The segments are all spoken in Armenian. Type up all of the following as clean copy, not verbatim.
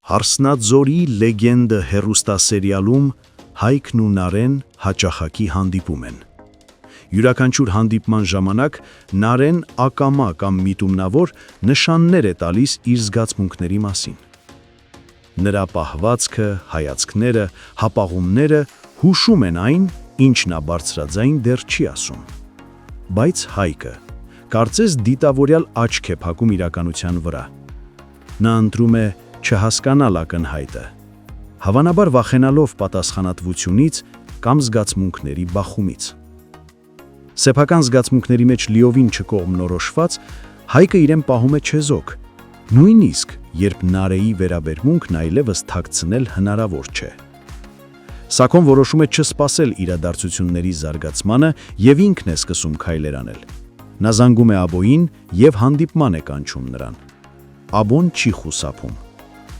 Հարսնաձորի լեգենդը հեռուստասերիալում Հայկն ու Նարեն հաճախակի հանդիպում են։ Յուրաքանչյուր հանդիպման ժամանակ Նարեն ակամա կամ միտումնավոր նշաններ է տալիս իր զգացմունքների մասին։ Նրա պահվածքը, հայացքները, հապաղումները հուշում են այն, ինչ նա բարձրաձայն դեռ չի ասում։ Բայց Հայկը կարծես դիտավորյալ աչք է փակում իրականության վրա։ Նա ընտրում է չհասկանալ ակնհայտը, հավանաբար վախենալով պատասխանատվությունից կամ զգացմունքների բախումից։ Սեփական զգացմունքների մեջ լիովին չկողմնորոշված, Հայկը իրեն պահում է չեզոք, նույնիսկ երբ Նարեի վերաբերմունքն այլևս թաքցնել հնարավոր չէ։ Սակոն որոշում է չսպասել իրադարձությունների զարգացմանը և ինքն է սկսում քայլեր անել։ Նա զանգում է Աբոյին և հանդիպման է կանչում նրան։ Աբոն չի խուսափում։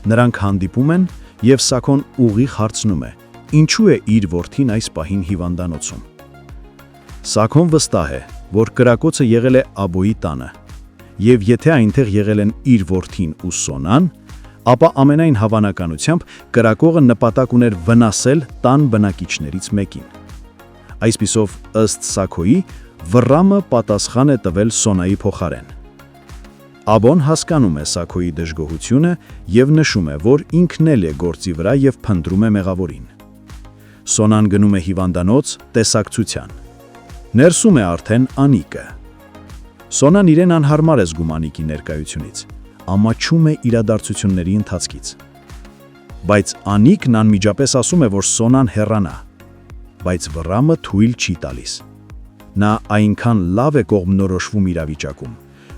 Նրանք հանդիպում են և Սաքոն ուղիղ հարցնում է, ինչու է իր որդին այս պահին հիվանդանոցում։ Սաքոն վստահ է, որ կրակոցը եղել է Աբոյի տանը, և եթե այնտեղ եղել են իր որդին ու Սոնան, ապա ամենայն հավանականությամբ կրակողը նպատակ ուներ վնասել տան բնակիչներից մեկին։ Այսպիսով, ըստ Սաքոյի, Վռամը պատասխան է տվել Սոնայի փոխարեն։ Աբոն հասկանում է Սաքոյի դժգոհությունը և նշում է, որ ինքն էլ է գործի վրա և փնտրում է մեղավորին։ Սոնան գնում է հիվանդանոց տեսակցության։ Ներսում է արդեն Անիկը։ Սոնան իրեն անհարմար է զգում Անիկի ներկայությունից, ամաչում է իրադարձությունների ընթացքից։ Բայց Անիկն անմիջապես ասում է, որ Սոնան հեռանա, բայց Վռամը թույլ չի տալիս։ Նա այնքան լավ է կողմնորոշվում իրավիճակում,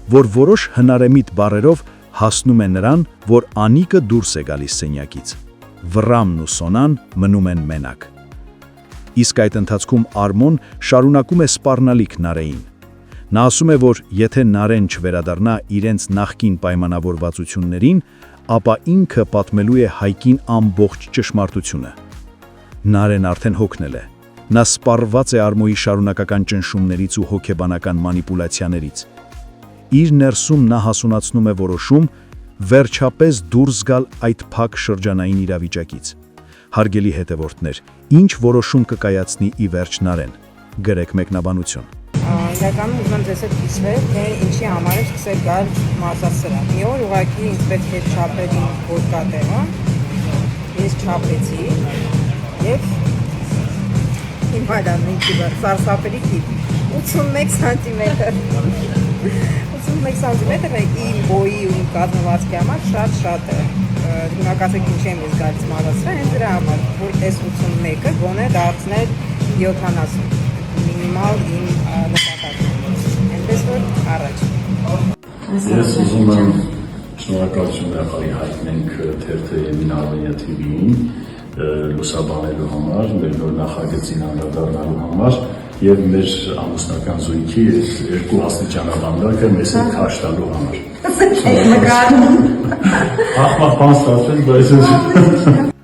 որ որոշ հնարեմիտ բառերով հասնում է նրան, որ Անիկը դուրս է գալիս սենյակից։ Վռամն ու Սոնան մնում են մենակ։ Իսկ այդ ընթացքում Արմոն շարունակում է սպառնալիք Նարեին։ Նա ասում է, որ եթե Նարեն չվերադառնա իրենց նախկին պայմանավորվածություններին, ապա ինքը պատմելու է Հայկին ամբողջ ճշմարտությունը։ Նարեն արդեն հոգնել է։ Նա սպառված է Արմոյի շարունակական ճնշումներից ու հոգեբանական մանիպուլյացիաներից։ Իր ներսում նա հասունացնում է որոշում վերջապես դուրս գալ այդ փակ շրջանային իրավիճակից։ Հարգելի հետևորդներ, ինչ որոշում կկայացնի ի վերջ Նարեն։ Գրեք մեկնաբանություն։ Իրականում ուզում եմ ձեզ հետ կիսվել, թե ինչի համար է սկսել գալ մարզասրահ։ Մի օր ուղղակի ինձ պետք է չափել իմ ոտկատեղը, ես չափեցի և հիմա դա ինքի սարսափելի տիպ 81 սանտիմետր 81 սանտիմետրը իմ բոյի ու իմ կազմվածքի համար շատ է։ Հիմա կասեք ինչի եմ ես գալիս մարզասրահ, հենց դրա համար, որ այս 81-ը գոնե դարձնել 70 մինիմալ իմ նպատակն։ Այնպես որ առաջ։ Ես ուզում եմ շնորհակալություն հաղորդել հայտնենք թերթը Եմին Արմենիա TV-ին լուսաբանելու համար, մեր նոր նախագծին անդրադառնալու համար և մեր ամուսնական զույգի երկու աստիճանաբան բանակը մեզ հետ քաշ տալու համար։ Ախմախ բան ստացվեց, բայց